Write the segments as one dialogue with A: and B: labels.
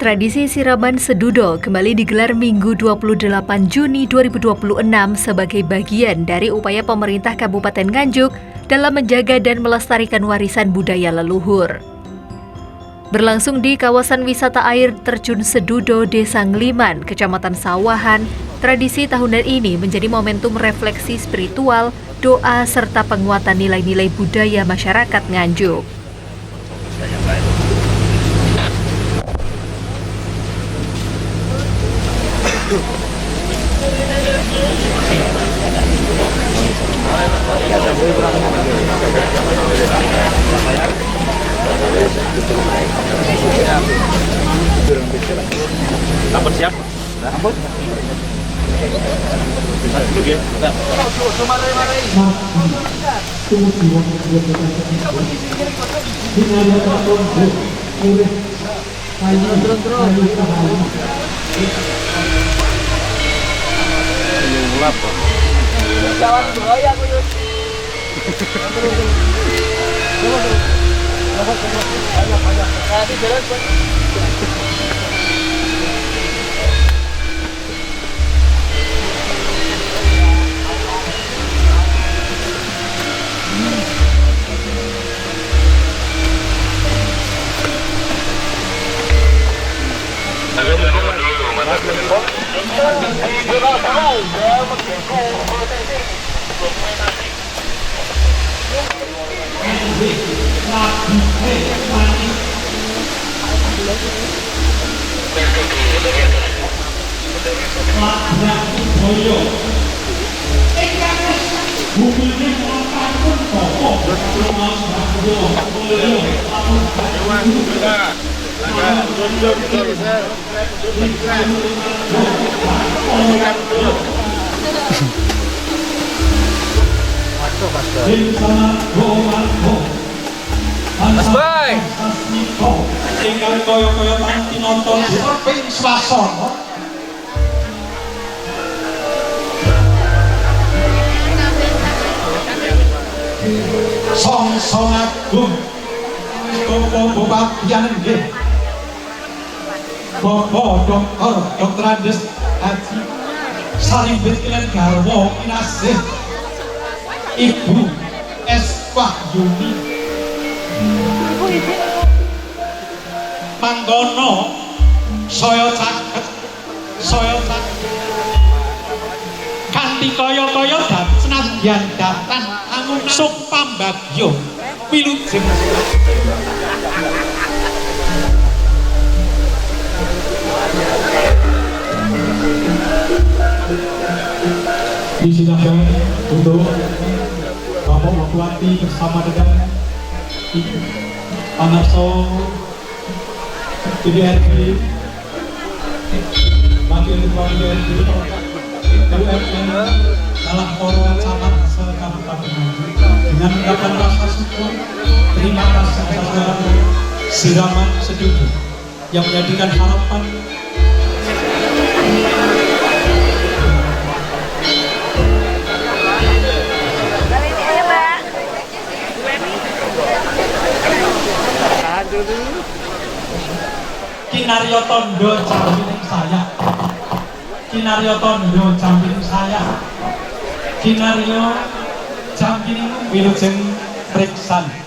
A: Tradisi siraman sedudo kembali digelar Minggu 28 Juni 2026 sebagai bagian dari upaya pemerintah Kabupaten Nganjuk dalam menjaga dan melestarikan warisan budaya leluhur. Berlangsung di kawasan wisata air terjun Sedudo, Desa Ngliman, Kecamatan Sawahan, tradisi tahunan ini menjadi momentum refleksi spiritual, doa, serta penguatan nilai-nilai budaya masyarakat Nganjuk.
B: Ampun siap? Ampun.
C: Jalan buaya aku yuk. Nanti jalan
B: Mas Boy.
D: Ingkang kaya-kaya panti nonton ping swasana. Song agung Bapak Bupati nggih. Bapak Dr. Andes Haji Sarimbit Kilen Garwa Kinasih Ibu S. Wahyuni Mangkono saya caket kanthi kaya-kaya dan senadyan datang angunsuk pambagyo wilujeng disidangkan untuk Bapak Bupati bersama dengan Ibu Panarso DPRD, Wakil Ketua DPRD, UMN, dalam forum camat se-Kabupaten Nganjuk dengan mengucapkan rasa syukur, terima kasih atas siraman sedudo yang menjadikan harapan Kinaryo Tondo Jambining saya, Kinaryo Tondo Jambining saya, Kinaryo Jambining wilujeng reksan.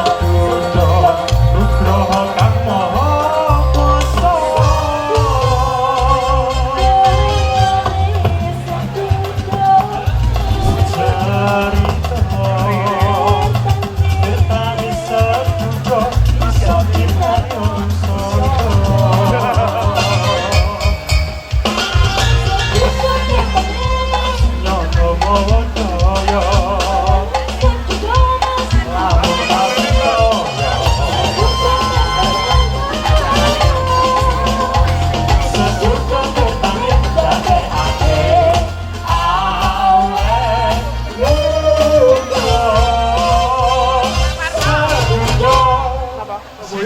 D: sedoyo Nugroho kang maha kuwasa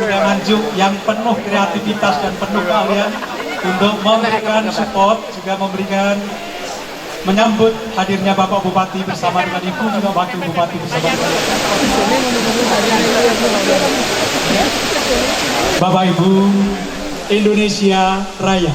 D: Nganjuk yang penuh kreativitas dan penuh keahlian untuk memberikan support, juga memberikan menyambut hadirnya Bapak Bupati bersama dengan Ibu juga Wakil Bupati bersama dengan Bapak Ibu Indonesia Raya.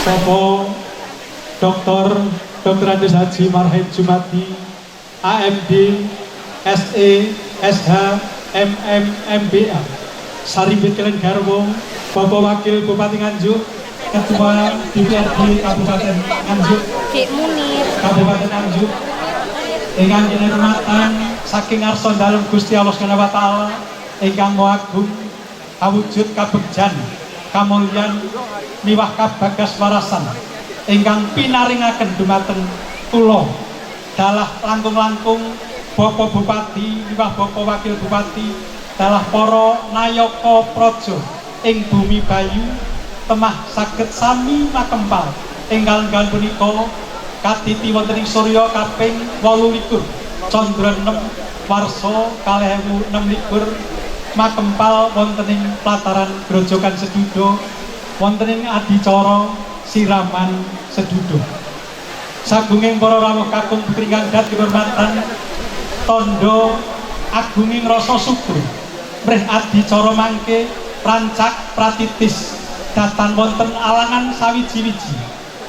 D: Bapak Dr. Andes Haji Marhem Jumadi, AMD, SE, SH, MM, MBA, Saribit Kelen Garwo, Bapak Wakil Bupati Nganjuk, Ketua DPRD Kabupaten Nganjuk, Kabupaten Nganjuk, ingkang kinurmatan saking ngarsa dalem Gusti Allah Subhanahu wa taala ingkang Maha Agung awujud kabegjan kamulyan miwah kabagas warasan ingkang pinaringaken dumateng kula dalah langkung-langkung Bapak Bupati miwah Bapak Wakil Bupati dalah para nayaka praja ing bumi Bayu temah saged sami makempal enggal-enggal punika katiti wonten ing surya kaping 28 Candra 6 warsa 2026 makempal wonten ing plataran Grojogan Sedudo wonten ing adicara siraman Sedudo. Sagunging para rawuh kakung putri ingkang kinurmatan tondo agunging rasa syukur mrih adicara mangke rancak pratitis datan wonten alangan sawiji-wiji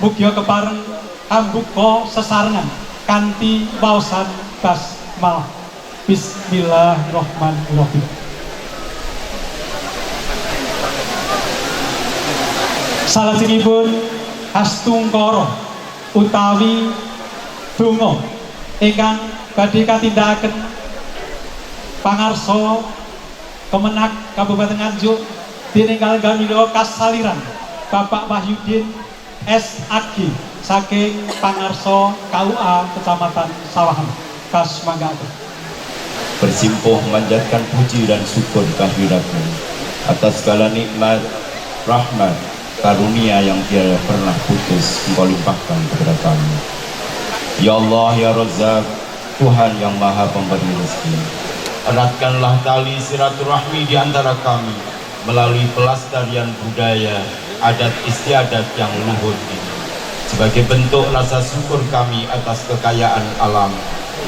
D: mugi kepareng ambuka sesarengan kanthi waosan basmalah. Bismillahirrahmanirrahim. Salajengipun hastungkara utawi donga ingkang badhe katindakaken pangarsa Kemenak Kabupaten Nganjuk dening kalenggan menika kasaliran Bapak Wahyudin SAG saking pangarsa KUA Kecamatan Sawahan. Kasmanggaken.
E: Bersimpuh manjatkan puji dan syukur kehadiratmu atas segala nikmat, rahmat, karunia yang tiada pernah putus Engkau limpahkan kepada kami. Ya Allah, ya Razzaq, Tuhan yang maha pemberi rezeki, eratkanlah tali silaturahmi di antara kami melalui pelestarian budaya adat istiadat yang luhur ini sebagai bentuk rasa syukur kami atas kekayaan alam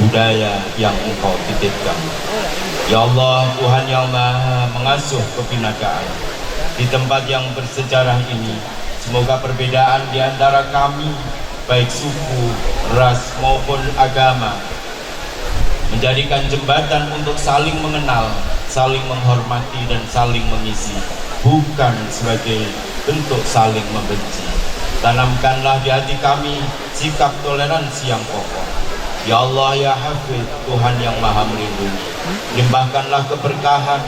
E: budaya yang Engkau titipkan. Ya Allah, Tuhan yang maha mengasuh kebinakaan, di tempat yang bersejarah ini semoga perbedaan di antara kami baik suku, ras maupun agama menjadikan jembatan untuk saling mengenal, saling menghormati dan saling mengisi, bukan sebagai bentuk saling membenci. Tanamkanlah di hati kami sikap toleransi yang kokoh. Ya Allah, ya Hafidh, Tuhan yang maha melindungi, limpahkanlah keberkahan,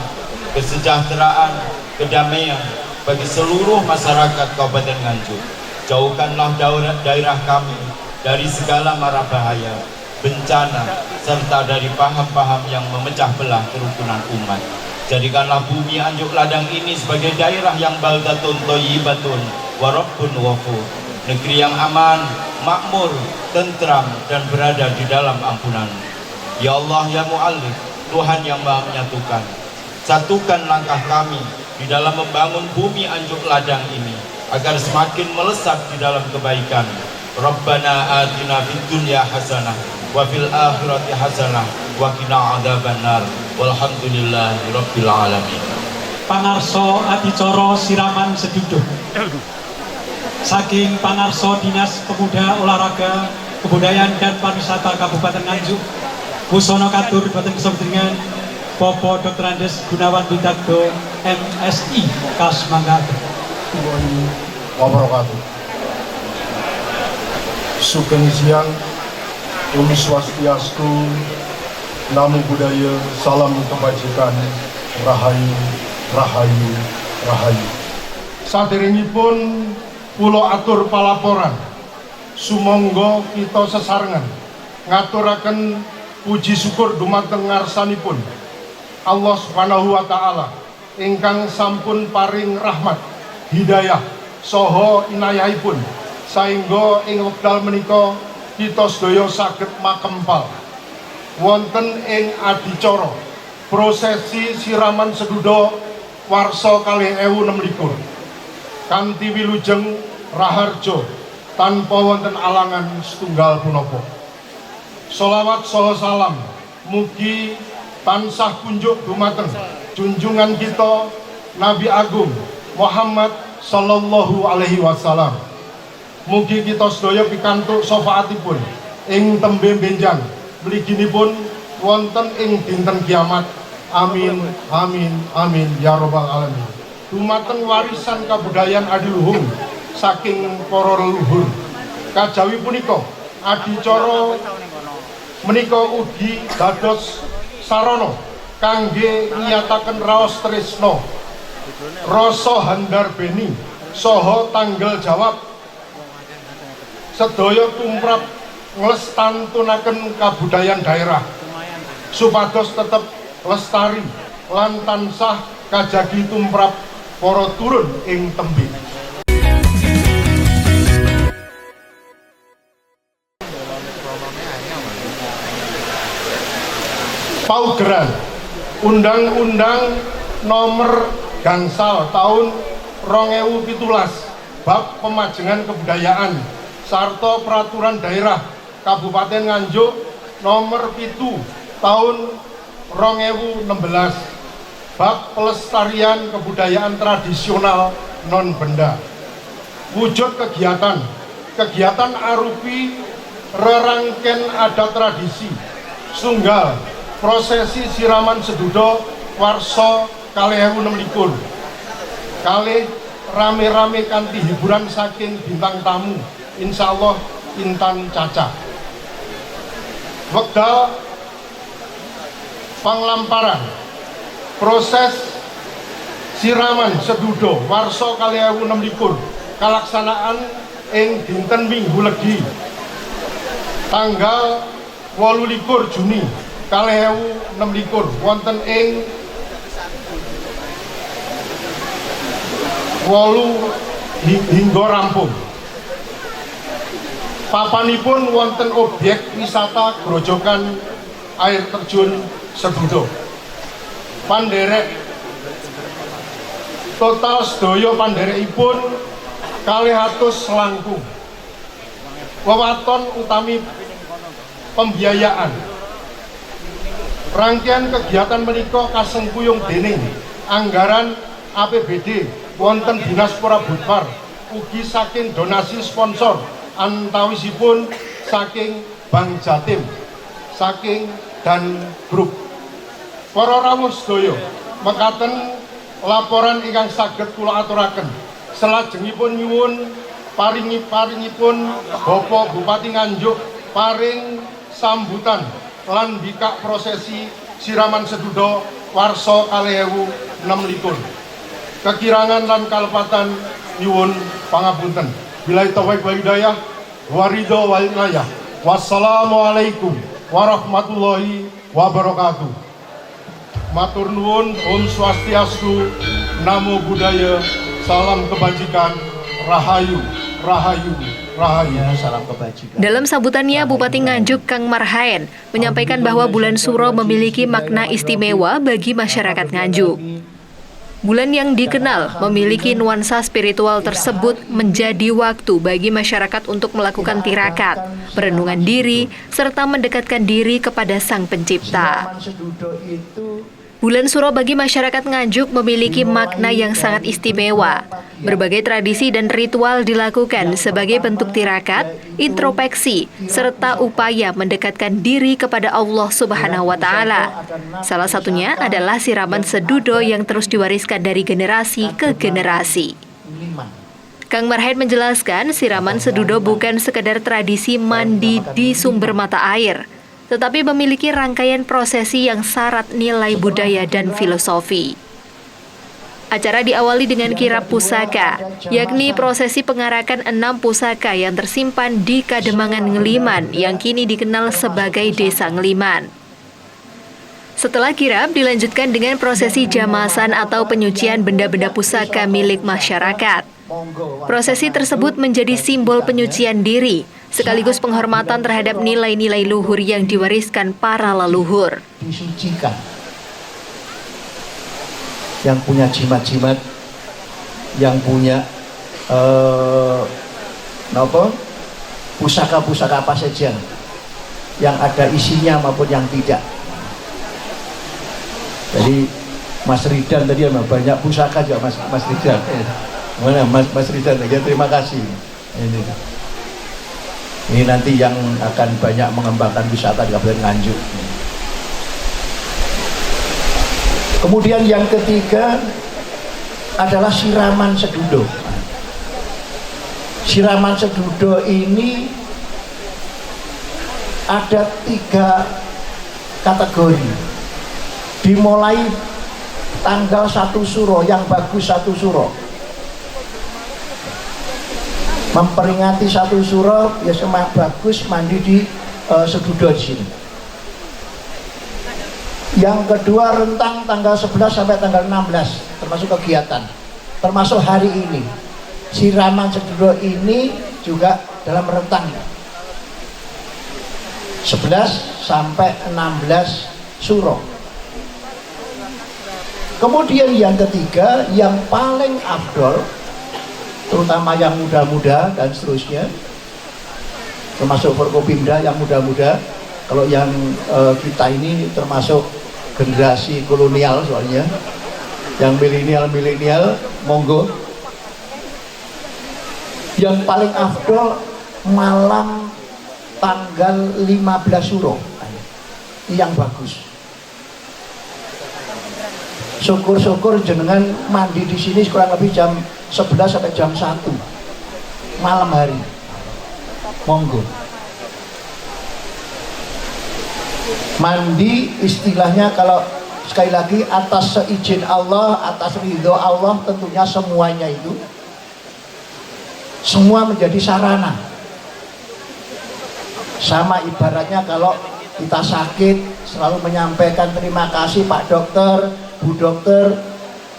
E: kesejahteraan, kedamaian, bagi seluruh masyarakat Kabupaten Nganjuk. Jauhkanlah daerah kami dari segala mara bahaya, bencana, serta dari paham-paham yang memecah belah kerukunan umat. Jadikanlah bumi Anjuk Ladang ini sebagai daerah yang baldatun thayyibatun wa rabbun ghafur, negeri yang aman, makmur, tentram, dan berada di dalam ampunan. Ya Allah, ya Mu'allif, Tuhan yang Maha Menyatukan, satukan langkah kami di dalam membangun bumi Anjuk Ladang ini agar semakin melesat di dalam kebaikan. Rabbana atina fid dunya hasanah wa fil akhirati hasanah wa qina adzabannar. Walhamdulillahi rabbil alamin.
D: Pangarso adicara siraman seduduh saking Pangarso Dinas Pemuda, Olahraga, Kebudayaan dan Pariwisata Kabupaten Nganjuk, Wusono Katur Kabupaten Kesembringan, Popo Dr. Andes Gunawan Widakdo MSI Kasmanggato.
F: Wabarakatuh. Sugeng siang, Om Swastiastu, Namo Buddhaya, salam kebajikan, rahayu, rahayu, rahayu. Saderengipun kula atur palaporan, sumangga kita sesarengan ngaturaken puji syukur dumateng ngarsanipun Allah Subhanahu wa taala ingkang sampun paring rahmat, hidayah saha inayahipun saengga ing wekdal menika kita sedaya saged makempal wonten ing adicara prosesi siraman seduda warsa 2026 kanthi wilujeng raharja tanpa wonten alangan setunggal punapa. Sholawat saha salam mugi tansah kunjuk dumateng junjungan kita Nabi Agung Muhammad sallallahu alaihi wasallam. Mugi kita sedaya pikantuk syafaatipun ing tembe benjang mliginipun wonten ing dinten kiamat. Amin amin amin ya rabbal alamin. Dumateng warisan kabudayaan adiluhung saking para leluhur. Kajawi punika adicara menika ugi dados sarana kangge nyataken raos tresna, rasa handarbeni saha tanggal jawab sedaya tumrap nglestantunaken kabudayaan daerah supados tetep lestari lan tansah kajagi tumrap para turun ing tembe. Paugeran Undang-Undang Nomor Gangsal tahun 2017 bab pemajengan kebudayaan sarta peraturan daerah Kabupaten Nganjuk Nomor 7 tahun 2016 bab pelestarian kebudayaan tradisional non benda. Wujud kegiatan arupi rerangken adat tradisi sunggal prosesi siraman seduda warsa 2026 kalih rame-rame kanthi hiburan saking bintang tamu insyaallah Intan Caca. Wekdal panglamparan proses siraman seduda warsa 2026 kalaksanaan ing dinten Minggu Legi tanggal 28 Juni 2026 wonten ing 8 hingga rampung. Papanipun wonten objek wisata grojogan air terjun Sedudo. Panderek total sedaya panderekipun 200 langkung. Wewaton utami pembiayaan rangkaian kegiatan menika kasengkuyung dening anggaran APBD wonten Dinas Purabudpar ugi saking donasi sponsor antawisipun saking Bank Jatim saking dan grup. Para rawuh sedaya mekaten laporan ingkang saged kula aturaken. Salajengipun nyuwun paringipun Bapak Bupati Nganjuk paring sambutan lan bikak prosesi siraman seduda warsa 2026. kekirangan lan kalepatan nyuwun pangapunten. Billahi taufiq wal hidayah, waridho wal inayah. Wassalamualaikum warahmatullahi wabarakatuh. Matur nuwun, Om Swastiastu, Namo Buddhaya, salam kebajikan, Rahayu, Rahayu, Rahayu.
G: Salam kebajikan.
A: Dalam sambutannya, Bupati Nganjuk Kang Marhaen menyampaikan bahwa bulan Suro memiliki makna istimewa bagi masyarakat Nganjuk. Bulan yang dikenal memiliki nuansa spiritual tersebut menjadi waktu bagi masyarakat untuk melakukan tirakat, perenungan diri, serta mendekatkan diri kepada Sang Pencipta. Bulan Suro bagi masyarakat Nganjuk memiliki makna yang sangat istimewa. Berbagai tradisi dan ritual dilakukan sebagai bentuk tirakat, introspeksi, serta upaya mendekatkan diri kepada Allah Subhanahu wa Ta'ala. Salah satunya adalah siraman sedudo yang terus diwariskan dari generasi ke generasi. Kang Marhaen menjelaskan, siraman sedudo bukan sekedar tradisi mandi di sumber mata air, tetapi memiliki rangkaian prosesi yang syarat nilai budaya dan filosofi. Acara diawali dengan kirap pusaka, yakni prosesi pengarakan 6 pusaka yang tersimpan di Kademangan Ngeliman yang kini dikenal sebagai Desa Ngeliman. Setelah kirap dilanjutkan dengan prosesi jamasan atau penyucian benda-benda pusaka milik masyarakat. Prosesi tersebut menjadi simbol penyucian diri, sekaligus penghormatan terhadap nilai-nilai luhur yang diwariskan para leluhur.
G: Disucikan. Yang punya jimat-jimat, yang punya pusaka-pusaka apa saja, yang ada isinya maupun yang tidak. Jadi Mas Ridan tadi banyak pusaka juga Mas Ridan. Mana Mas Ridan ya, terima kasih. Ini nanti yang akan banyak mengembangkan wisata di Kabupaten Nganjuk. Kemudian yang ketiga adalah siraman sedudo. Siraman sedudo ini ada 3 kategori. Dimulai tanggal 1 Suro, yang bagus 1 Suro. Memperingati 1 Suro, ya semak bagus mandi di sedudo di sini. Yang kedua rentang tanggal 11 sampai tanggal 16, termasuk kegiatan, termasuk hari ini. Siraman sedudo ini juga dalam rentang 11 sampai 16 Suro. Kemudian yang ketiga, yang paling afdol, terutama yang muda-muda dan seterusnya, termasuk Forkopimda yang muda-muda. Kalau yang kita ini termasuk generasi kolonial soalnya, yang milenial monggo. Yang paling afdol malam tanggal 15 Suro, yang bagus. Syukur-syukur jenengan mandi di sini kurang lebih jam 11 sampai jam 1 malam hari, monggo. Mandi istilahnya kalau sekali lagi atas seizin Allah, atas ridho Allah, tentunya semuanya itu semua menjadi sarana. Sama ibaratnya kalau kita sakit selalu menyampaikan terima kasih Pak Dokter, Bu Dokter,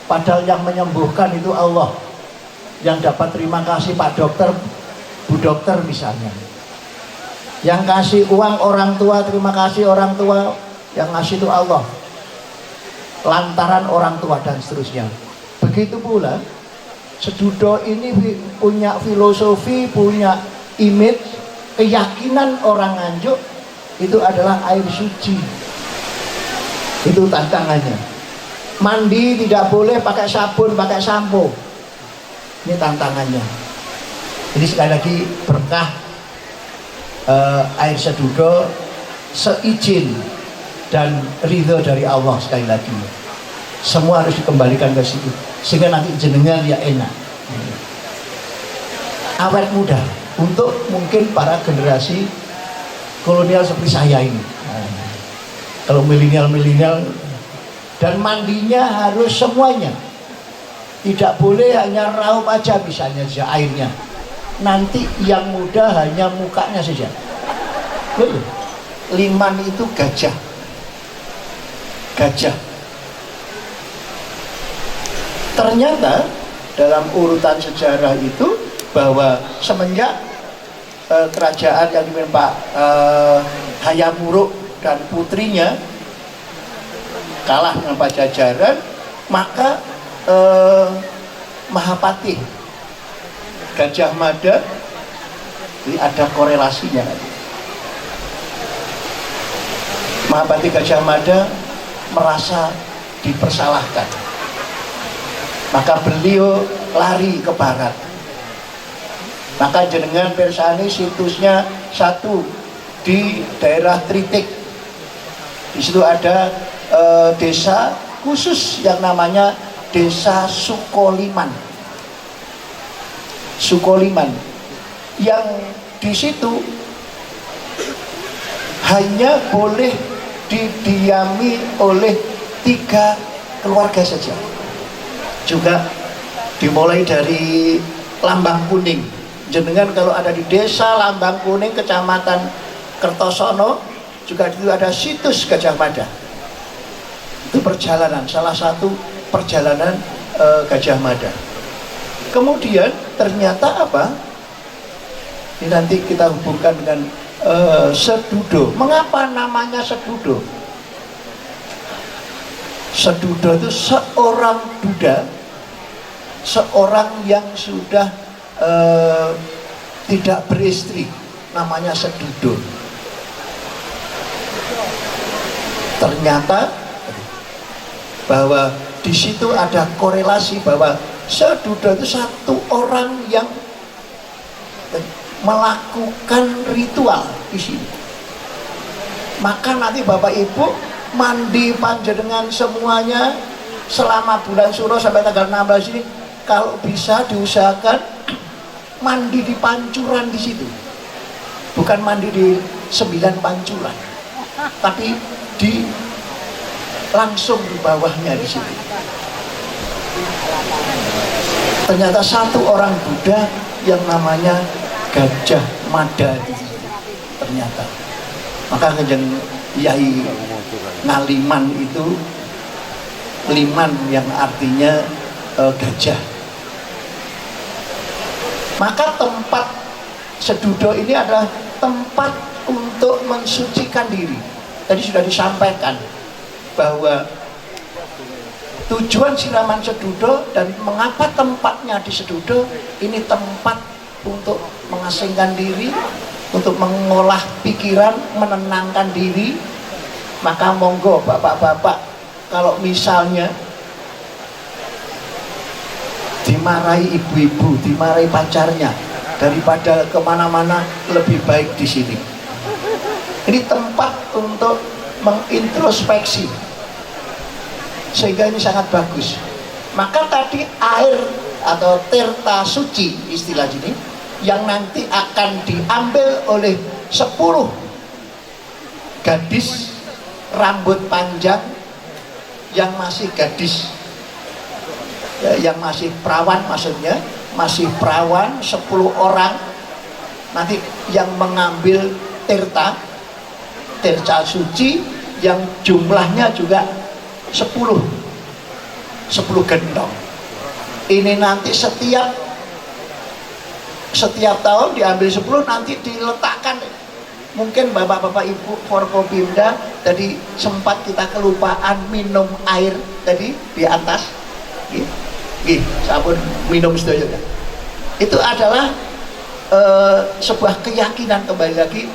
G: padahal yang menyembuhkan itu Allah. Yang dapat terima kasih Pak Dokter, Bu Dokter misalnya. Yang kasih uang orang tua, terima kasih orang tua, yang ngasih itu Allah. Lantaran orang tua dan seterusnya. Begitu pula sedudo ini punya filosofi, punya image, keyakinan orang Nganjuk itu adalah air suci. Itu tantangannya. Mandi tidak boleh pakai sabun, pakai sampo. Ini tantangannya. Jadi sekali lagi berkah air sedudo seizin dan ridho dari Allah. Sekali lagi semua harus dikembalikan ke situ sehingga nanti jenengan ya enak. Awet muda untuk mungkin para generasi kolonial seperti saya ini. Kalau milenial dan mandinya harus semuanya Tidak boleh hanya raup aja misalnya saja airnya. Nanti yang muda hanya mukanya saja. Betul. Liman itu gajah. Gajah. Ternyata dalam urutan sejarah itu bahwa semenjak kerajaan yang dipimpin Pak Hayam Wuruk dan putrinya kalah dengan Pajajaran, maka Mahapati Gajah Mada ini ada korelasinya. Mahapati Gajah Mada merasa dipersalahkan, maka beliau lari ke barat. Maka jenengan persani situsnya satu di daerah Tritik. Di situ ada desa khusus yang namanya Desa Sukoliman. Sukoliman yang di situ hanya boleh didiami oleh 3 keluarga saja. Juga dimulai dari Lambang Kuning. Jenengan kalau ada di desa Lambang Kuning, Kecamatan Kertosono, juga itu ada situs Gajah Mada. Itu perjalanan, salah satu perjalanan Gajah Mada. Kemudian ternyata apa? Ini nanti kita hubungkan dengan Sedudo. Mengapa namanya Sedudo? Sedudo itu seorang duda, seorang yang sudah tidak beristri, namanya Sedudo. Ternyata bahwa di situ ada korelasi bahwa Sedudo itu satu orang yang melakukan ritual di sini. Maka nanti Bapak Ibu mandi panjenengan semuanya selama bulan Suro sampai tanggal 16 ini, kalau bisa diusahakan mandi di pancuran di situ. Bukan mandi di 9 pancuran, tapi di langsung di bawahnya di situ. Ternyata satu orang Buddha yang namanya Gajah Mada di situ. Ternyata. Maka Kanjeng Yai Ngaliman itu liman yang artinya gajah. Maka tempat Sedudo ini adalah tempat untuk mensucikan diri. Tadi sudah disampaikan bahwa tujuan siraman Sedudo dan mengapa tempatnya di Sedudo ini tempat untuk mengasingkan diri, untuk mengolah pikiran, menenangkan diri. Maka monggo bapak-bapak, kalau misalnya dimarahi ibu-ibu, dimarahi pacarnya, daripada kemana-mana lebih baik di sini. Ini tempat untuk mengintrospeksi, sehingga ini sangat bagus. Maka tadi air atau tirta suci istilah ini yang nanti akan diambil oleh 10 gadis rambut panjang yang masih gadis, yang masih perawan, maksudnya masih perawan, 10 orang nanti yang mengambil tirta suci yang jumlahnya juga 10 gendong. Ini nanti setiap tahun diambil 10, nanti diletakkan. Mungkin bapak-bapak ibu Forkopimda tadi sempat kita kelupaan minum air tadi di atas. Sabun minum sedaya. Itu adalah sebuah keyakinan, kembali lagi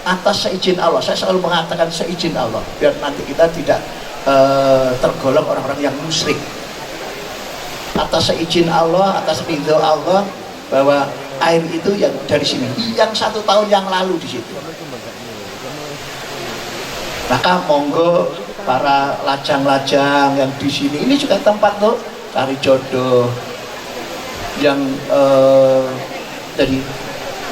G: atas seizin Allah. Saya selalu mengatakan seizin Allah, biar nanti kita tidak tergolong orang-orang yang musyrik. Atas seizin Allah, atas ridho Allah, bahwa air itu yang dari sini, yang 1 tahun yang lalu di situ. Maka monggo para lajang-lajang yang di sini, ini juga tempat tuh cari jodoh yang tadi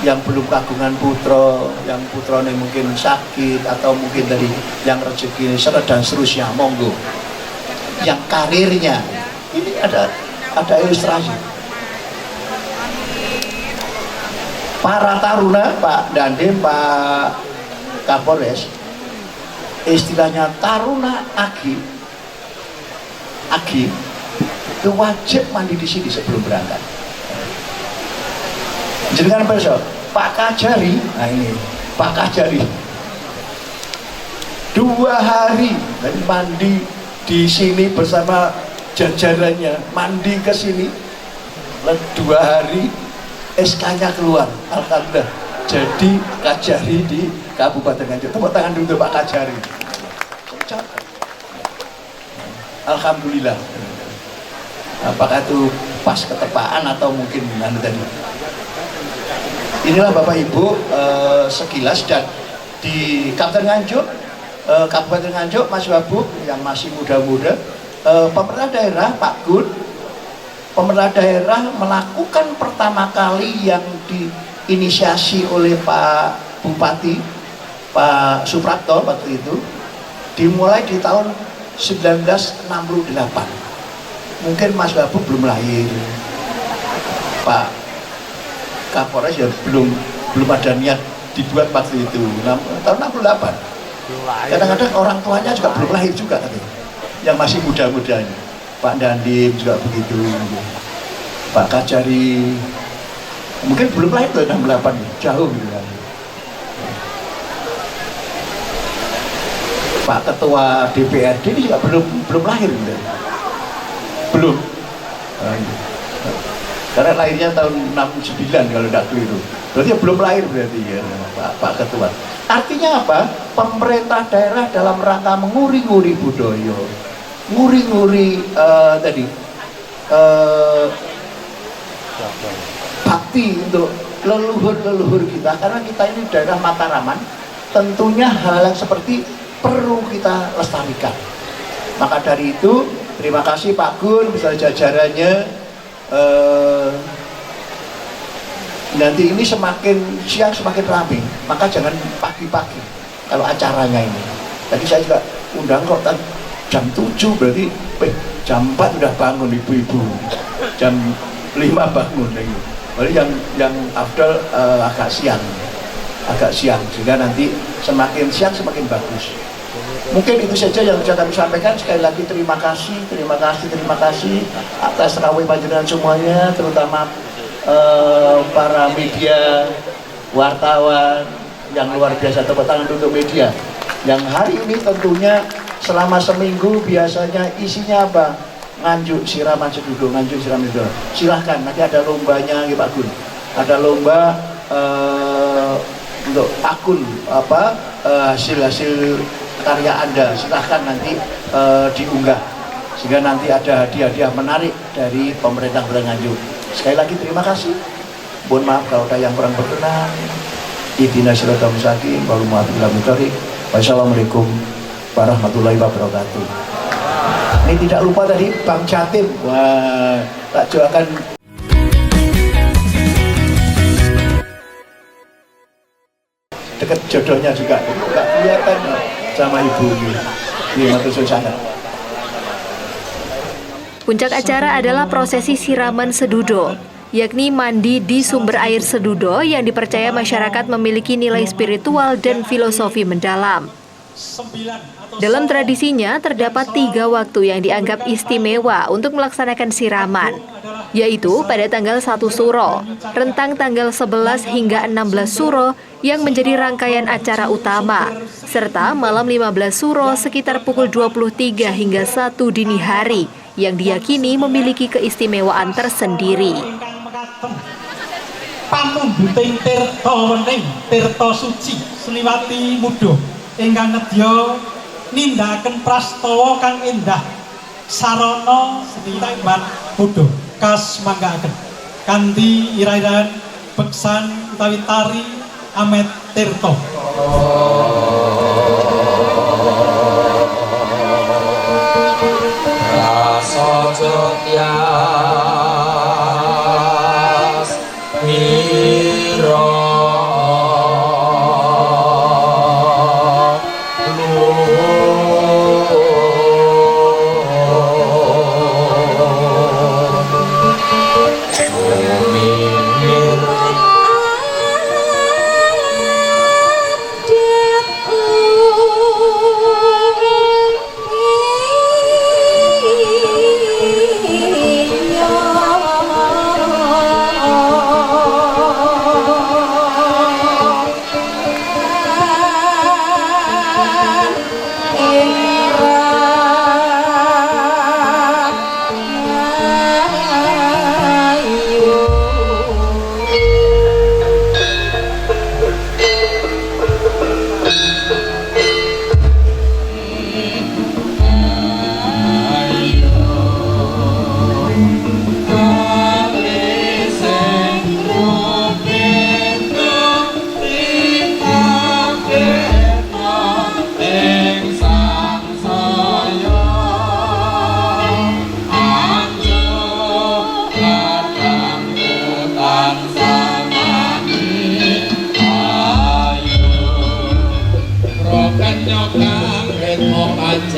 G: yang belum kagungan putra, yang putranya mungkin sakit atau mungkin dari yang rezeki seret dan seterusnya, monggo. Yang karirnya ini ada ada ilustrasi. Para taruna, Pak Dandim, Pak Kapolres, istilahnya taruna agi itu wajib mandi di sini sebelum berangkat. Jenengan perso, Pak Kajari, nah ini Pak Kajari 2 hari dan mandi di sini bersama jajarannya, mandi ke sini 2 hari SK-nya keluar, alhamdulillah jadi Kajari di Kabupaten Nganjuk. Tepuk tangan dulu Pak Kajari. Alhamdulillah. Apakah itu pas ketepaan atau mungkin tadi? Inilah Bapak Ibu sekilas, dan di Kabupaten Nganjuk, Mas Wabuk yang masih muda-muda, pemerintah daerah Pak Gun, pemerintah daerah melakukan pertama kali yang diinisiasi oleh Pak Bupati Pak Suprapto waktu itu, dimulai di tahun 1968. Mungkin Mas Wabuk belum lahir, Pak Kapolres ya belum ada niat dibuat waktu itu, tahun 68. Kadang-kadang orang tuanya juga belum lahir juga katanya, yang masih muda-mudanya. Pak Dandim juga begitu, Pak Kajari mungkin belum lahir tuh 68, jauh gitu kan. Pak Ketua DPRD ini juga belum lahir gitu. Belum. Karena lahirnya tahun 69 kalau tidak keliru. Berarti belum lahir berarti ya Pak Ketua. Artinya apa? Pemerintah daerah dalam rangka menguri-nguri budaya, nguri-nguri bakti untuk leluhur-leluhur kita, karena kita ini daerah Mataraman, tentunya hal yang seperti perlu kita lestarikan. Maka dari itu terima kasih Pak Gun beserta jajarannya. Nanti ini semakin siang semakin ramai, maka jangan pagi-pagi kalau acaranya ini. Tadi saya juga undang kok jam 7, berarti jam 4 udah bangun ibu-ibu, jam 5 bangun lagi. Jadi yang afdal agak siang, sehingga nanti semakin siang semakin bagus. Mungkin itu saja yang bisa kami sampaikan. Sekali lagi terima kasih atas rawuh panjenengan semuanya, terutama para media, wartawan yang luar biasa. Tepuk tangan untuk media yang hari ini tentunya selama seminggu biasanya isinya apa? Nganjuk siraman sedudo. Silahkan, nanti ada lombanya ya Pak Gun, ada lomba untuk akun hasil karya Anda, silahkan nanti diunggah, sehingga nanti ada hadiah-hadiah menarik dari pemerintah Kabupaten Nganjuk. Sekali lagi terima kasih. Mohon maaf kalau ada yang kurang berkenan. Ihdinas siratal mustaqim wal muwaffiq. Wassalamualaikum warahmatullahi wabarakatuh. Ini tidak lupa tadi Bang Jatim. Wah, tak doakan dekat jodohnya juga, nggak kelihatan sama ibunya di Matusul sana.
A: Puncak acara adalah prosesi siraman sedudo, yakni mandi di sumber air sedudo yang dipercaya masyarakat memiliki nilai spiritual dan filosofi mendalam. Dalam tradisinya, terdapat 3 waktu yang dianggap istimewa untuk melaksanakan siraman, yaitu pada tanggal 1 Suro, rentang tanggal 11 hingga 16 Suro yang menjadi rangkaian acara utama, serta malam 15 Suro sekitar pukul 23 hingga 1 dini hari yang diyakini memiliki keistimewaan tersendiri.
D: Pamundhuting tirta wening, tirta suci, Sliwati Mudo ingkang nedya nindakaken prastawa kang endah sarana setiman Buddha kasmanggaaken kanthi ira-irahan beksan utawi tari Amet Tirta.
B: Rasa jotyas mira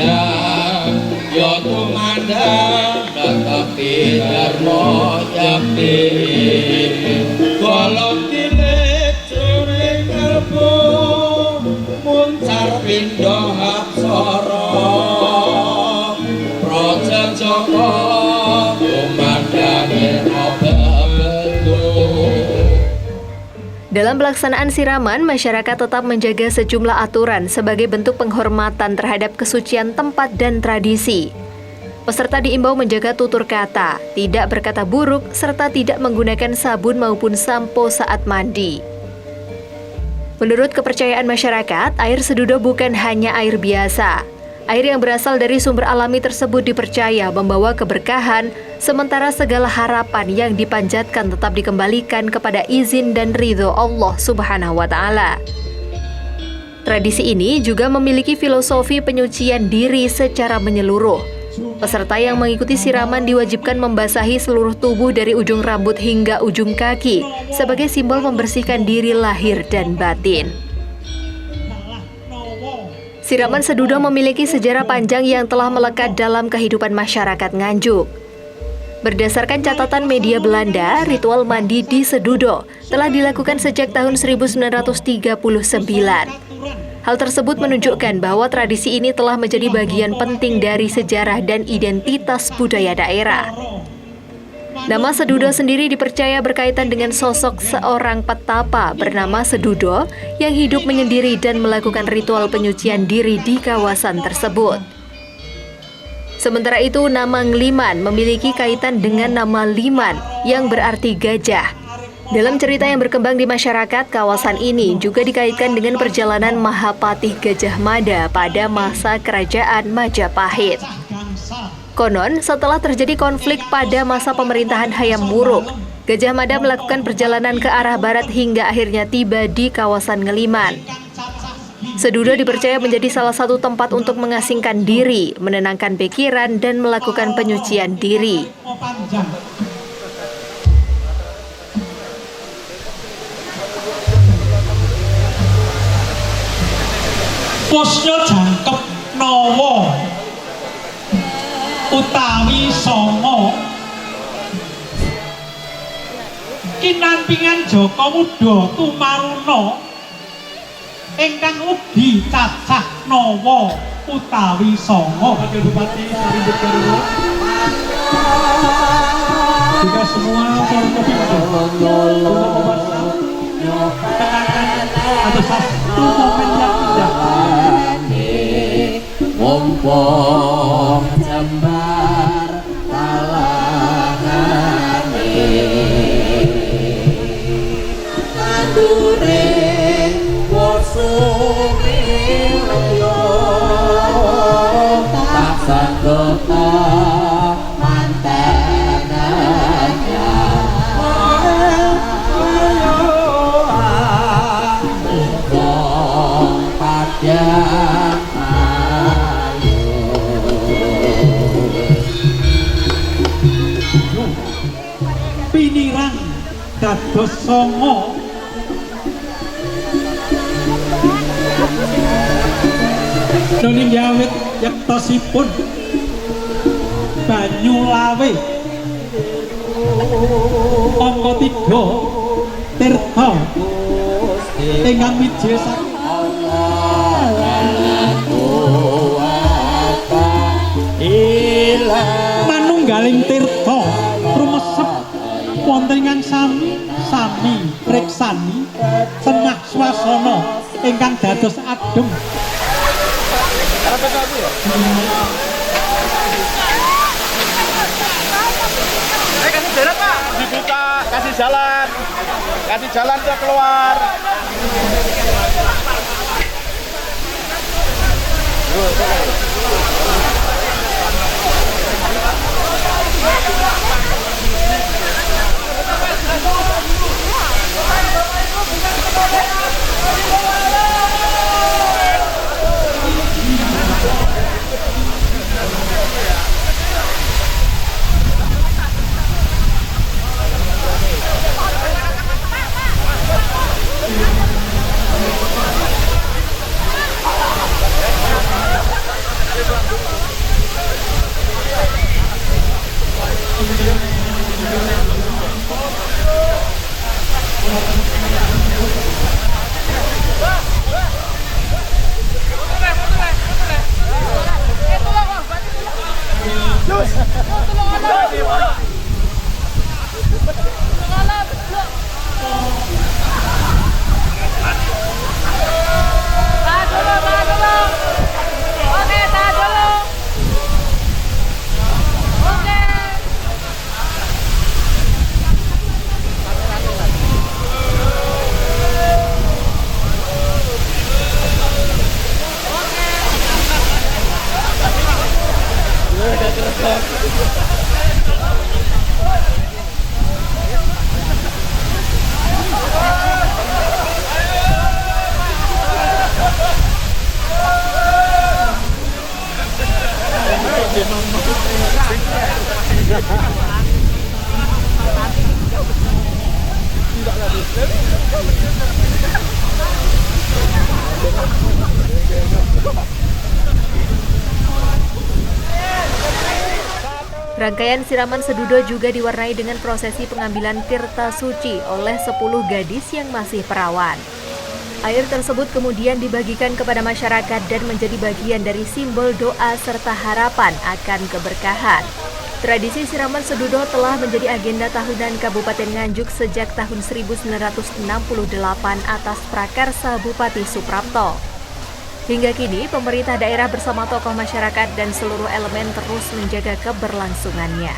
B: panjang yo tumandang tapi dharma yakti golong tilik jroning kalbu muncar pindha aksara praja jaka kumandange
A: Dalam pelaksanaan siraman, masyarakat tetap menjaga sejumlah aturan sebagai bentuk penghormatan terhadap kesucian tempat dan tradisi. Peserta diimbau menjaga tutur kata, tidak berkata buruk, serta tidak menggunakan sabun maupun sampo saat mandi. Menurut kepercayaan masyarakat, air sedudo bukan hanya air biasa. Air yang berasal dari sumber alami tersebut dipercaya membawa keberkahan, sementara segala harapan yang dipanjatkan tetap dikembalikan kepada izin dan ridho Allah Subhanahu wa Ta'ala. Tradisi ini juga memiliki filosofi penyucian diri secara menyeluruh. Peserta yang mengikuti siraman diwajibkan membasahi seluruh tubuh dari ujung rambut hingga ujung kaki sebagai simbol membersihkan diri lahir dan batin. Siraman sedudo memiliki sejarah panjang yang telah melekat dalam kehidupan masyarakat Nganjuk. Berdasarkan catatan media Belanda, ritual mandi di sedudo telah dilakukan sejak tahun 1939. Hal tersebut menunjukkan bahwa tradisi ini telah menjadi bagian penting dari sejarah dan identitas budaya daerah. Nama Sedudo sendiri dipercaya berkaitan dengan sosok seorang petapa bernama Sedudo yang hidup menyendiri dan melakukan ritual penyucian diri di kawasan tersebut. Sementara itu, nama Ngliman memiliki kaitan dengan nama Liman yang berarti gajah. Dalam cerita yang berkembang di masyarakat, kawasan ini juga dikaitkan dengan perjalanan Mahapatih Gajah Mada pada masa kerajaan Majapahit. Konon, setelah terjadi konflik pada masa pemerintahan Hayam Wuruk, Gajah Mada melakukan perjalanan ke arah barat hingga akhirnya tiba di kawasan Ngeliman. Sedudo dipercaya menjadi salah satu tempat untuk mengasingkan diri, menenangkan pikiran, dan melakukan penyucian diri.
D: Pusnya jangkep nowo utawi songo kinampingan Joko Muda Tumaruna ingkang ugi cacah nowo utawi songo. Wakil Bupati Sarimbit Garuda juga semua ada satu momen yang indah.
B: Mumpung jembar talangane kandure wosune yo tak sagota mantenanya mumpung padang
D: piniran dados songo Doni Yawit yektosipun banyu lawe angka 3 tirta ingkang mijil saking manunggaling tirta rumesep wonten ingkang sami reksani semah swasana ingkang dados adem.
C: Kasih jalan Pak, dibuka, kasih jalan tuh keluar.
A: Rangkaian siraman sedudo juga diwarnai dengan prosesi pengambilan tirta suci oleh 10 gadis yang masih perawan. Air tersebut kemudian dibagikan kepada masyarakat dan menjadi bagian dari simbol doa serta harapan akan keberkahan. Tradisi siraman sedudo telah menjadi agenda tahunan Kabupaten Nganjuk sejak tahun 1968 atas prakarsa Bupati Suprapto. Hingga kini, pemerintah daerah bersama tokoh masyarakat dan seluruh elemen terus menjaga keberlangsungannya.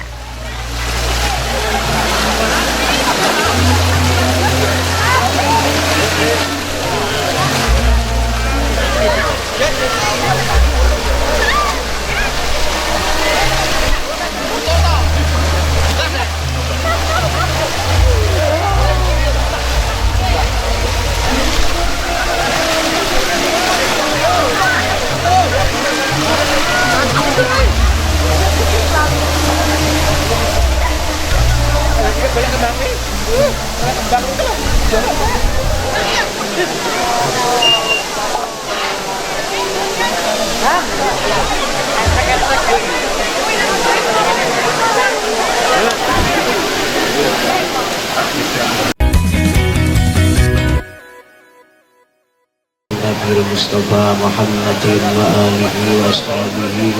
H: Nabi Mustafa Muhammadin wa alihi wa ashabihi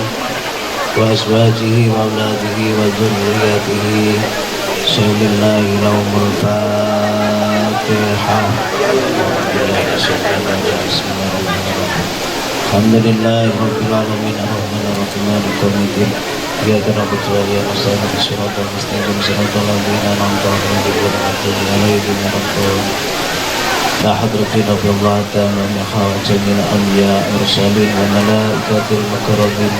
H: wa azwajihi wa auladihi wa dzurriyyatihi. Bismillahi lahumul Fatihah. Alhamdulillahi rabbil alamin arrahmanir rahim maliki yaumiddin. Iyyaka na'budu wa iyyaka nasta'in shiratal mustaqim shiratal ladzina an'amta 'alaihim ghairil maghdubi 'alaihim waladdallin. لا حضرة نبي الله تعالى محاوجة من الأنبياء والمرسلين والملائكة المقربين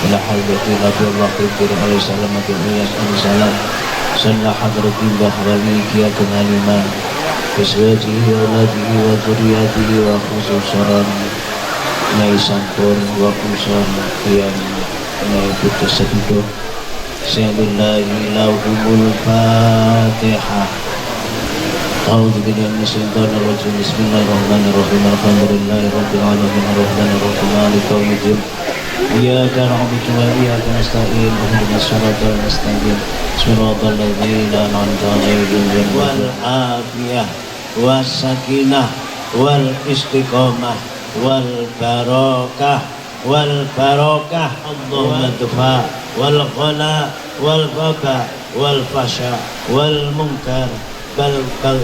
H: ولا حضرة نبي الله كبير عليه السلام إلياس عليه السلام سنة حضرة بحوالي كيا كنالما بسواجه وأولاده وذرياته وخصوصا Naisampur wa kusan yang putus sedudo. Bismillahi lahumul Fatihah. A'udzu billahi minasyaitonir rajim. Bismillahirrahmanirrahim. Alhamdulillahi rabbil alamin arrahmanir rahim maliki yaumiddin. Iyyaka na'budu wa iyyaka nasta'in ihdinas siratal mustaqim siratal ladzina an'amta 'alaihim wal afiyah was sakinah wal istiqomah wal barakah Allahumma tufa wal ghala wal baba wal fasha wal munkar bal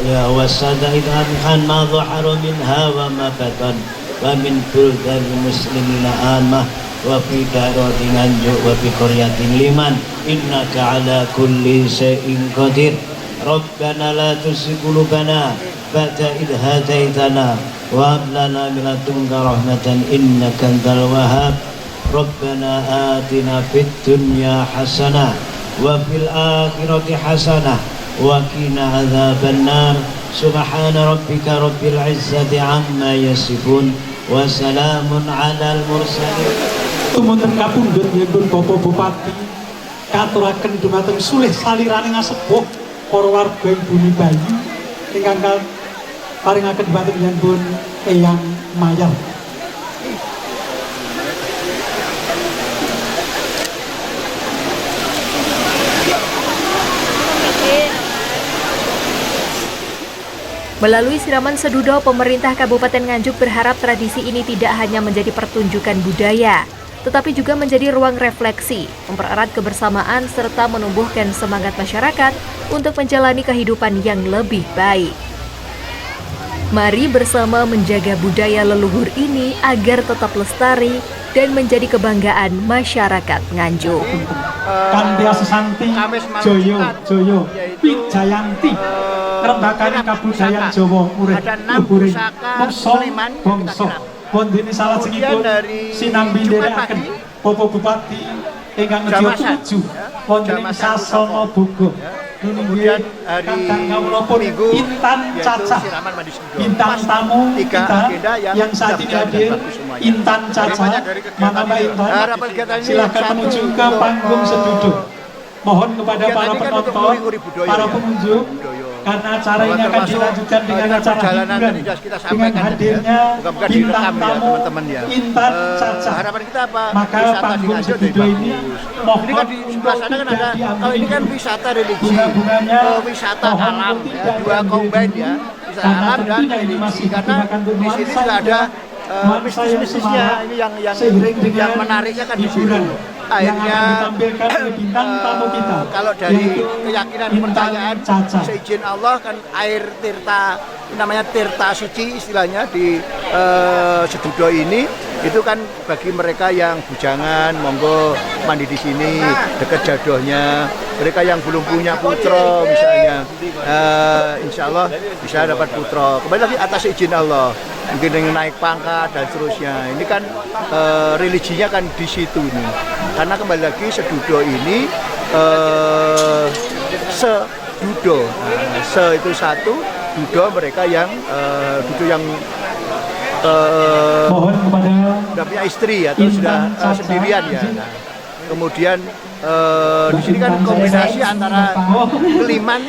H: ya wasada idhan ma dhahara minha wa ma batan wa min buldan muslimina amah wa fi daratin Nganjuk wa fi qaryatin liman innaka ala kulli syai'in qadir. Rabbana la tuzigh qulubana ba'da idh hadaitana wa hab lana min ladunka rahmatan innaka antal wahhab. Rabbana atina fid dunya hasanah wa fil akhirati hasanah wa qina adzabannar. Subhana rabbika rabbil izzati amma yasifun wa salamun alal mursalin.
D: Tumunten kapundhut nyuwun Bapak Bupati katuraken dumateng sulih saliraning asepuh para warga Bumi Bayu ingkang paringaken dumateng nyuwun Eyang Mayar.
A: Melalui siraman sedudo, pemerintah Kabupaten Nganjuk berharap tradisi ini tidak hanya menjadi pertunjukan budaya, tetapi juga menjadi ruang refleksi, mempererat kebersamaan, serta menumbuhkan semangat masyarakat untuk menjalani kehidupan yang lebih baik. Mari bersama menjaga budaya leluhur ini agar tetap lestari dan menjadi kebanggaan masyarakat Nganjuk.
D: Kanthi sesanti Joyo Wijayanti ngrembakani kabudayan Jawa urip luhuring mangsa bangsa. Wondene salajengipun sinambi nderekaken Bapak Bupati ingkang nedya tumuju wonten ing Sasana Boga
I: Kemudian hari Minggu
D: Intan
I: yaitu
D: Caca,
I: siraman mandi sedudo.
D: bintang tamu
I: Tiga
D: kita
I: agenda
D: yang saat ini hadir, Intan Caca. Mana Mbak Intan?
I: Harapan kegiatan ini
D: Silahkan
I: satu
D: menuju ke
I: untuk,
D: panggung sedudo. Mohon kepada
I: kegiatan
D: para
I: ini kan untuk
D: penonton,
I: nguri budaya,
D: para
I: ya.
D: pengunjung,
I: Budaya.
D: karena acara
I: Bahwa
D: ini akan
I: termasuk,
D: dilanjutkan dengan
I: dengan
D: acara
I: perjalanan
D: hiburan
I: tadi sudah kita
D: dengan
I: sampaikan tadi,
D: hadirnya
I: ya. Moga-moga
D: bintang
I: direkam ya,
D: tamu
I: teman-teman ya.
D: Intan Caca.
I: Harapan kita apa?
D: Maka
I: Wisata di
D: panggung
I: Nganjuk
D: sedudo
I: jadi
D: ini
I: bagus.
D: mohon
I: Ini kan di sebelah sana kan ada, kalau ini kan wisata religi,
D: bunga-bunganya
I: wisata
D: mohon
I: alam,
D: untuk
I: ya,
D: tidak
I: dua
D: diambil
I: combine
D: dulu.
I: ya, wisata
D: Karena
I: alam dan
D: tentunya ini
I: religi.
D: masih
I: Karena
D: digunakan untuk
I: di sini
D: nuansa
I: juga ada
D: nuansa yang
I: mistis-mistisnya,
D: semarak,
I: ini yang
D: seiring dengan
I: yang menariknya kan di situ.
D: hiburan yang
I: Akhirnya
D: akan ditampilkan oleh bintang tamu kita,
I: kalau dari
D: yaitu
I: keyakinan
D: Intan
I: kepercayaan
D: Caca.
I: seizin Allah kan air tirta, namanya tirta suci istilahnya di Sedudo ini, itu kan bagi mereka yang bujangan monggo mandi di sini dekat jadohnya, mereka yang belum punya putra misalnya insya Allah bisa dapat putra, kembali lagi atas izin Allah, mungkin dengan naik pangkat dan seterusnya. Ini kan religinya kan di situ nih, karena kembali lagi Sedudo ini Sedudo, se itu satu, dudo mereka yang dudo yang
D: Mohon kepada
I: sudah punya istri atau sudah sendirian ya. Nah, kemudian di sini kan kombinasi antara liman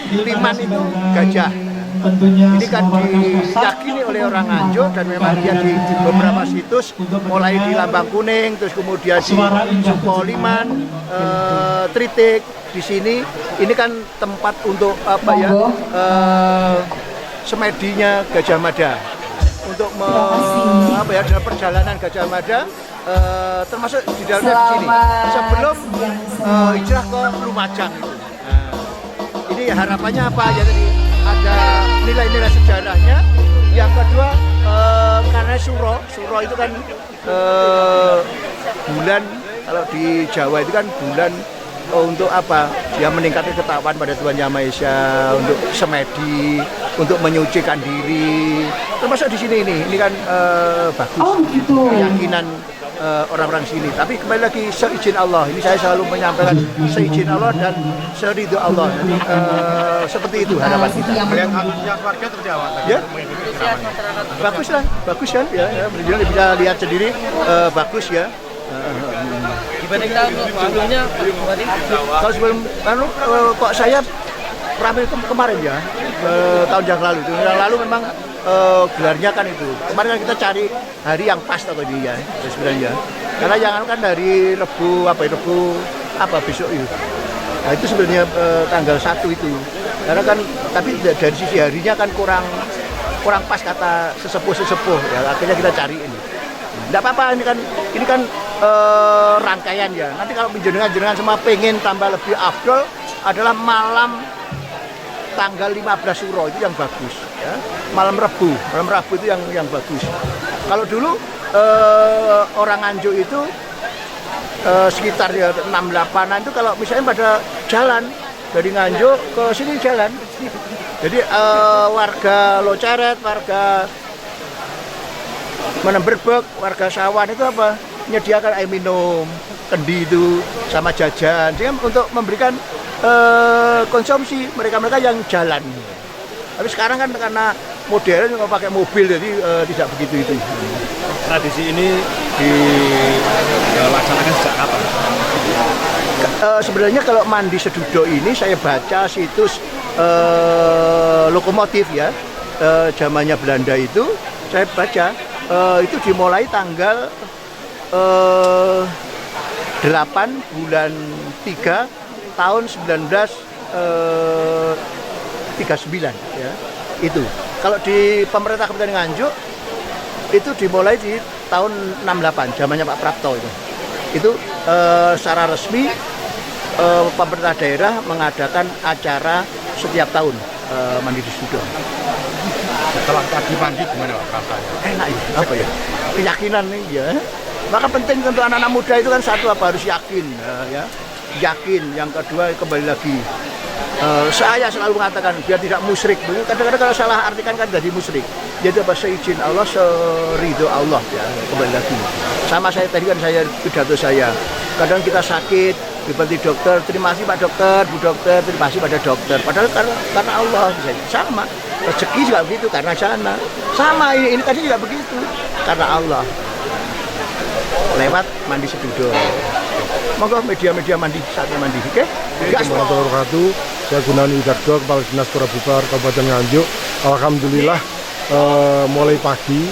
I: itu gajah.
D: tentunya
I: Ini kan diyakini oleh orang Nganjuk dan memang dia di beberapa situs mulai di Lambang Kuning, terus kemudian di Suko Liman, Tritik di sini. Ini kan tempat untuk apa ya? Semedinya Gajah Mada. Untuk apa ya, dalam perjalanan Gajah Mada termasuk di dalamnya di sini sebelum hijrah ke Lumajang. Nah, ini harapannya apa ya, tadi ada nilai-nilai sejarahnya. Yang kedua karena Suro itu kan bulan, kalau di Jawa itu kan bulan untuk apa ya, meningkatkan ketakwaan pada Tuhan Yang Maha Esa, untuk semedi, untuk menyucikan diri, termasuk di sini ini kan bagus keyakinan orang-orang sini. Tapi kembali lagi seizin Allah, ini saya selalu menyampaikan seizin Allah dan seridho Allah. Seperti itu harapan kita.
C: Melihat antusias warga seperti apa?
I: Ya, bagus lah, bagus kan ya, bisa lihat sendiri, bagus ya.
J: Gimana kita mengambilnya?
I: Kalau sebelum kok saya ramai kemarin ya, tahun yang lalu. Tahun yang lalu memang gelarnya kan itu. Kemarin kan kita cari hari yang pas atau dia sebenarnya. Karena yang kan dari Rebu besok itu. Nah itu sebenarnya tanggal 1 itu. Karena kan tapi dari sisi harinya kan kurang pas kata sesepuh ya, akhirnya kita cari ini. Tidak apa-apa, ini kan rangkaian ya. Nanti kalau jenengan semua pengen tambah lebih afdol adalah malam tanggal 15 Suro itu yang bagus ya. Malam Rebu itu yang bagus. Kalau dulu orang Nganjuk itu sekitar ya 6-8an itu kalau misalnya pada jalan dari Nganjuk ke sini jalan. Jadi warga Loceret, warga Menemberbek, warga Sawan itu apa? Menyediakan air minum, kendi itu sama jajan, jadi untuk memberikan konsumsi mereka yang jalan. Tapi sekarang kan karena modern nggak pakai mobil, jadi tidak begitu itu.
C: Tradisi ini dilaksanakan sejak kapan?
I: Sebenarnya kalau mandi Sedudo ini saya baca situs lokomotif ya, zamannya Belanda itu saya baca itu dimulai tanggal 8 bulan 3 tahun 1939 ya. Itu kalau di pemerintah Kabupaten Nganjuk itu dimulai di tahun 68 zamannya Pak Prapto itu secara resmi pemerintah daerah mengadakan acara setiap tahun mandi di Sedudo.
C: Setelah tadi mandi gimana Pak rasanya?
I: Enak ya, apa ya, keyakinan nih ya. Maka penting untuk anak-anak muda itu kan satu apa, harus yakin ya. Yakin, yang kedua kembali lagi saya selalu mengatakan biar tidak musyrik. Kadang-kadang kalau salah artikan kan jadi musyrik. Jadi apa, seizin Allah, seridho Allah ya, kembali lagi. Sama saya tadi kan saya pidato saya. Kadang kita sakit seperti dokter, terima kasih Pak Dokter, Bu Dokter, terima kasih pada dokter. Padahal karena Allah sama. Rezeki juga begitu karena sana. Sama ini tadi juga begitu karena Allah. Lewat mandi sedudo. Monggo media-media mandi saatnya mandi, oke?
F: Assalamualaikum warahmatullahi wabarakatuh. Saya Gunawan Widardo, Kepala Dinas Purabubar Kabupaten Nganjuk. Alhamdulillah mulai pagi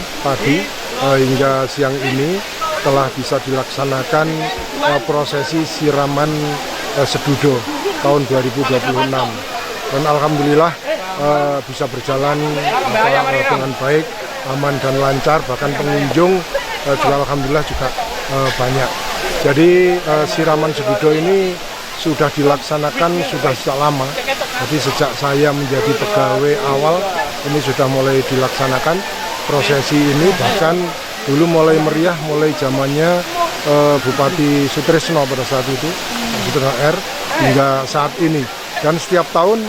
F: hingga siang ini telah bisa dilaksanakan prosesi siraman sedudo tahun 2026 dan alhamdulillah bisa berjalan dengan baik, aman dan lancar, bahkan pengunjung juga alhamdulillah juga banyak. Jadi siraman sedudo ini sudah dilaksanakan sudah sejak lama. Jadi sejak saya menjadi pegawai awal ini sudah mulai dilaksanakan prosesi ini, bahkan dulu mulai meriah mulai zamannya Bupati Sutrisno pada saat itu, Sutrisno R, hingga saat ini. Dan setiap tahun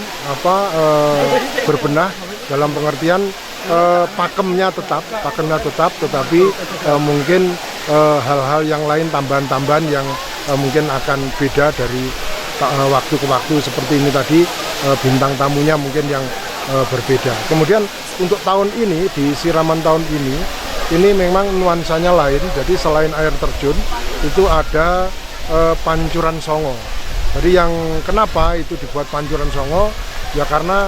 F: berbenah dalam pengertian pakemnya tetap, tetapi mungkin hal-hal yang lain, tambahan-tambahan yang mungkin akan beda dari waktu ke waktu, seperti ini tadi bintang tamunya mungkin yang berbeda. Kemudian untuk tahun ini, di siraman tahun ini memang nuansanya lain. Jadi selain air terjun itu ada pancuran songo. Jadi yang kenapa itu dibuat pancuran songo ya karena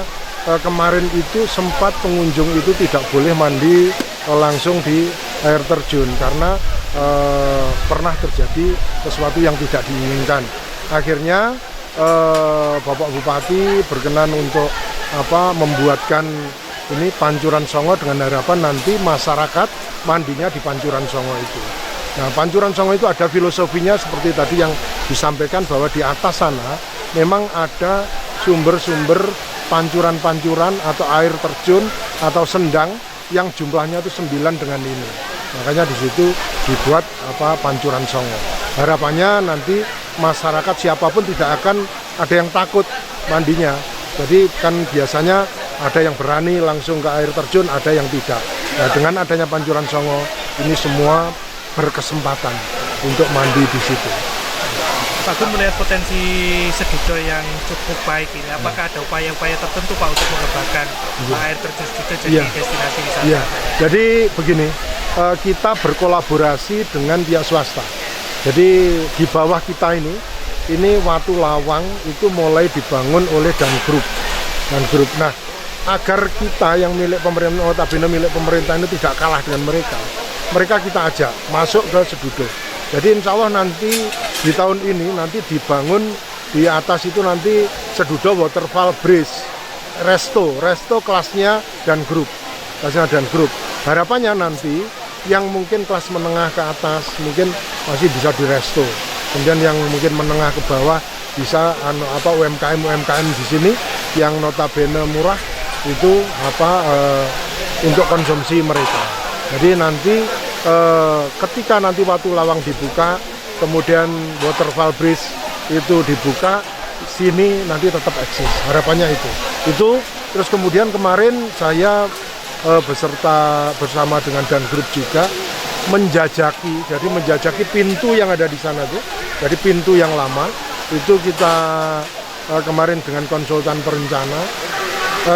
F: kemarin itu sempat pengunjung itu tidak boleh mandi langsung di air terjun karena pernah terjadi sesuatu yang tidak diinginkan. Akhirnya Bapak Bupati berkenan untuk membuatkan ini pancuran songo dengan harapan nanti masyarakat mandinya di pancuran songo itu. Nah, pancuran songo itu ada filosofinya seperti tadi yang disampaikan, bahwa di atas sana memang ada sumber-sumber pancuran-pancuran atau air terjun atau sendang yang jumlahnya itu 9 dengan ini. Makanya di situ dibuat pancuran songo. Harapannya nanti masyarakat siapapun tidak akan ada yang takut mandinya. Jadi kan biasanya ada yang berani langsung ke air terjun, ada yang tidak. Nah, dengan adanya pancuran songo ini semua berkesempatan untuk mandi di situ.
K: Pak Gun melihat potensi sedudo yang cukup baik ini, apakah ada upaya-upaya tertentu Pak untuk mengembangkan air terjun sedudo jadi destinasi wisata?
F: Iya, jadi begini, kita berkolaborasi dengan pihak swasta. Jadi di bawah kita ini Watu Lawang itu mulai dibangun oleh Dan Group. Nah, agar kita yang milik pemerintah, notabene milik pemerintah ini tidak kalah dengan mereka kita ajak masuk ke sedudo. Jadi insya Allah nanti di tahun ini nanti dibangun di atas itu nanti sedudo waterfall bridge, resto kelasnya Dan Group. Harapannya nanti yang mungkin kelas menengah ke atas mungkin masih bisa di resto. Kemudian yang mungkin menengah ke bawah bisa UMKM di sini yang notabene murah itu untuk konsumsi mereka. Jadi nanti ketika nanti Watu Lawang dibuka, kemudian waterfall bridge itu dibuka, sini nanti tetap eksis. Harapannya itu. Terus kemudian kemarin saya bersama dengan Dan Group juga menjajaki pintu yang ada di sana tuh. Jadi pintu yang lama itu kita kemarin dengan konsultan perencana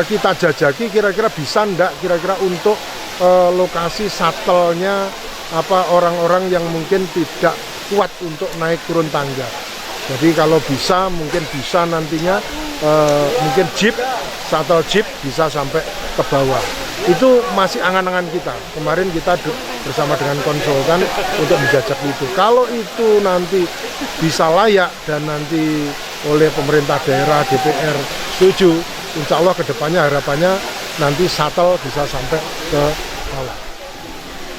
F: kita jajaki kira-kira bisa enggak kira-kira untuk lokasi shuttle-nya orang-orang yang mungkin tidak kuat untuk naik turun tangga. Jadi kalau bisa mungkin bisa nantinya mungkin shuttle jeep bisa sampai ke bawah. Itu masih angan-angan kita. Kemarin kita bersama dengan konsultan untuk menjajaki itu. Kalau itu nanti bisa layak dan nanti oleh pemerintah daerah, DPR setuju, insya Allah kedepannya harapannya nanti shuttle bisa sampai ke bawah.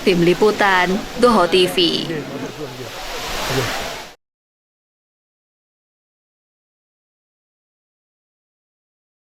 A: Tim Liputan, Doho TV.